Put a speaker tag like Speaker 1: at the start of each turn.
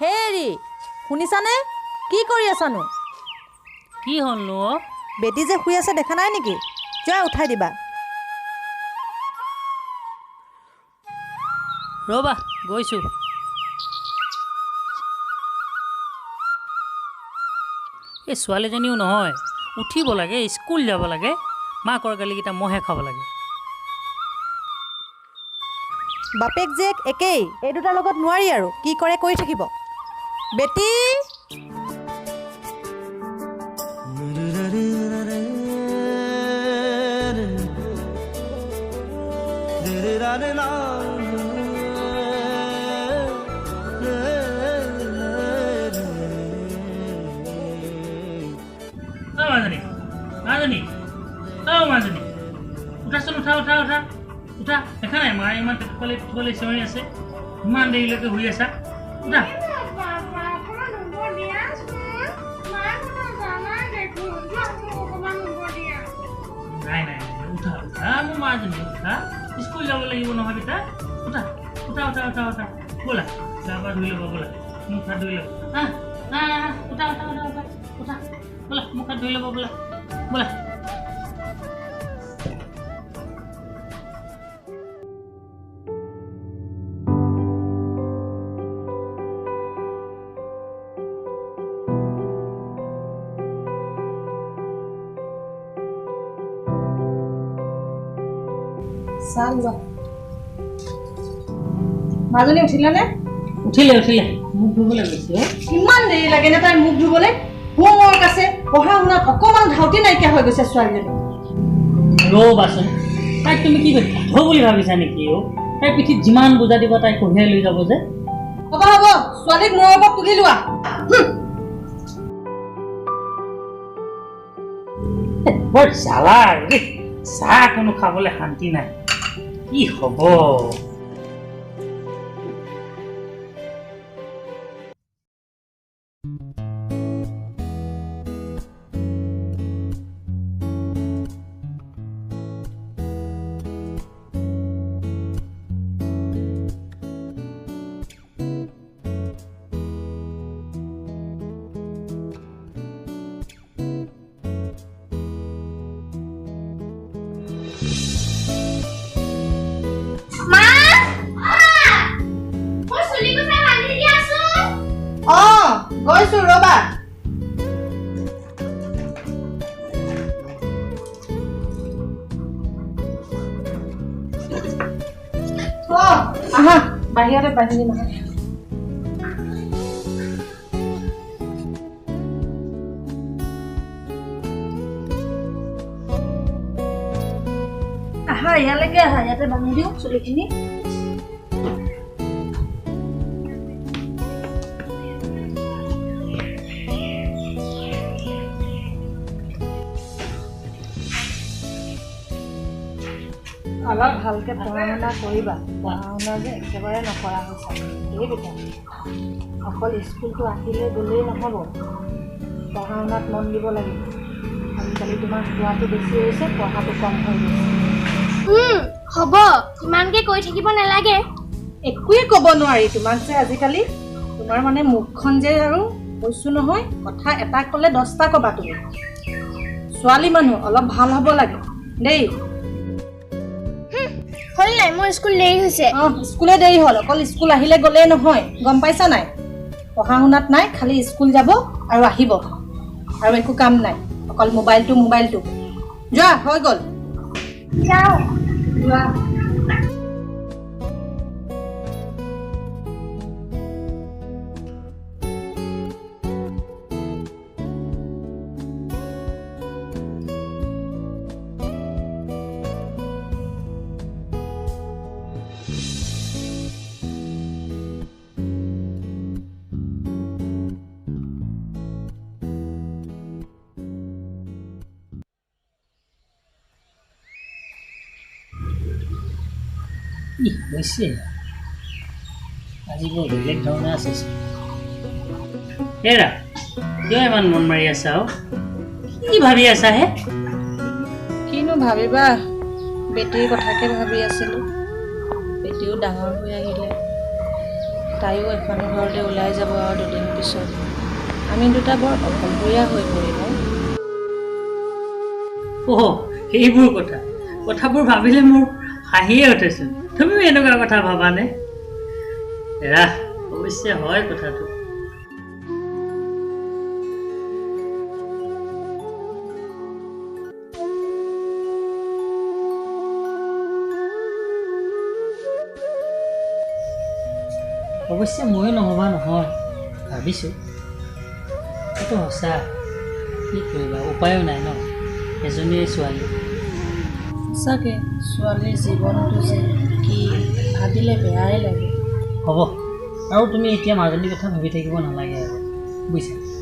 Speaker 1: হেৰি শুনিছানে কি কৰি আছানো
Speaker 2: কি হলনো
Speaker 1: বেটি যে শুই আছে দেখা নাই নেকি যা উঠাই দিবা
Speaker 2: ৰবা গৈছো এই ছোৱালীজনীও নহয় উঠিব লাগে স্কুল যাব লাগে মাকৰ গালিকেইটা মহে খাব লাগে
Speaker 1: বাপেক জীয়েক একেই এই দুটাৰ লগত নোৱাৰি আৰু কি কৰে কৰি থাকিব বেটি
Speaker 2: মাজনী উঠাচোন উঠা উঠা উঠা উঠা দেখা নাই মায়ে ইমান পেটফালে চিঞৰি আছে ইমান দেৰিলৈকে শুই আছা উঠা নাই নাই উঠা উঠা মোৰ মাজনী উঠা স্কুল যাব লাগিব নহয় বেটা উঠা উঠা উঠা উঠা উঠা ব'লা গা পা ধুই ল'ব ব'লা মুখ হাত ধুই ল'ব উঠা উঠা উঠা উঠা উঠা ব'লা মুখ হাত ধুই ল'ব ব'লা ব'লা
Speaker 1: মাজনী উঠিলানে
Speaker 2: উঠিলে মুখ ধুবলৈ গৈছে
Speaker 1: কিমান দেৰি লাগে নে তাই মুখ ধুবলৈ হোমৱৰ্ক আছে পঢ়া শুনাত অকণমান ধাউতি নাইকিয়া হৈ গৈছে ছোৱালীজনী
Speaker 2: ৰ'বাচোন তাইক তুমি কি ধ বুলি ভাবিছা নেকি তাইৰ পিঠিত যিমান বোজা দিব তাই কঢ়িয়াই লৈ যাব যে
Speaker 1: হ'ব হ'ব ছোৱালীক মোৰ ওপৰত তুলি লোৱা
Speaker 2: বৰ জ্বালা চাহ কোনো খাবলৈ শান্তি নাই কি হ'ব
Speaker 1: গৈছো ৰবা আহা বাহিৰতে বান্ধি দিম আহা ইয়ালৈকে আহা ইয়াতে বান্ধি দিওঁ চুলিখিনি অলপ ভালকে পঢ়া শুনা কৰিবা পঢ়া শুনা যে একেবাৰে নকৰা হৈছে এই বেটা অকল স্কুলটো আহিলে গ'লেই নহ'ব পঢ়া শুনাত মন দিব লাগিব আজিকালি তোমাৰ খোৱাটো বেছি হৈছে পঢ়াটো কম হৈ গৈছে
Speaker 3: হ'ব ইমানকে কৈ থাকিব নালাগে
Speaker 1: একোৱে ক'ব নোৱাৰি তোমাক যে আজিকালি তোমাৰ মানে মুখখন যে আৰু কৈছোঁ নহয় কথা এটা ক'লে 10টা ক'বা তুমি ছোৱালী মানুহ অলপ ভাল হ'ব লাগে দেই
Speaker 3: হ'ল নাই মোৰ স্কুল দেৰি হৈছে
Speaker 1: স্কুলে দেৰি হ'ল অকল স্কুল আহিলে গ'লেই নহয় গম পাইছা নাই পঢ়া শুনাত নাই, খালি স্কুল যাব আৰু আহিব, আৰু একো কাম নাই, অকল মোবাইলটো। যোৱা, হৈ গ'ল।
Speaker 3: যাওঁ।
Speaker 1: যোৱা।
Speaker 2: কি হৈছে আজি বৰ বেলেগ ধৰণে আছে হেৰা কিয় ইমান মন মাৰি আছা কি ভাবি আছা হে
Speaker 1: কিনো ভাবিবা বেটিৰ কথাকে ভাবি আছিলোঁ বেটিও ডাঙৰ হৈ আহিলে তাইও এখন ঘৰলৈ ওলাই যাব আৰু দুদিন পিছত আমি দুটা বৰ অকলশৰীয়া হৈ পৰিম
Speaker 2: সেইবোৰ কথাবোৰ ভাবিলে মোৰ হাঁহিয়ে উঠেচোন তুমিও এনেকুৱা কথা ভাবানে এৰা অৱশ্যে হয় কথাটো অৱশ্যে ময়ো নহবা নহয় ভাবিছোঁ এইটো সঁচা কি কৰিবা উপায়ো নাই ন এজনীয়ে ছোৱালী
Speaker 1: সঁচাকে ছোৱালীৰ জীৱনটো যে কি ভাবিলে বেয়াই লাগে
Speaker 2: হ'ব আৰু তুমি এতিয়া মাজনীৰ কথা ভাবি থাকিব নালাগে আৰু বুজিছা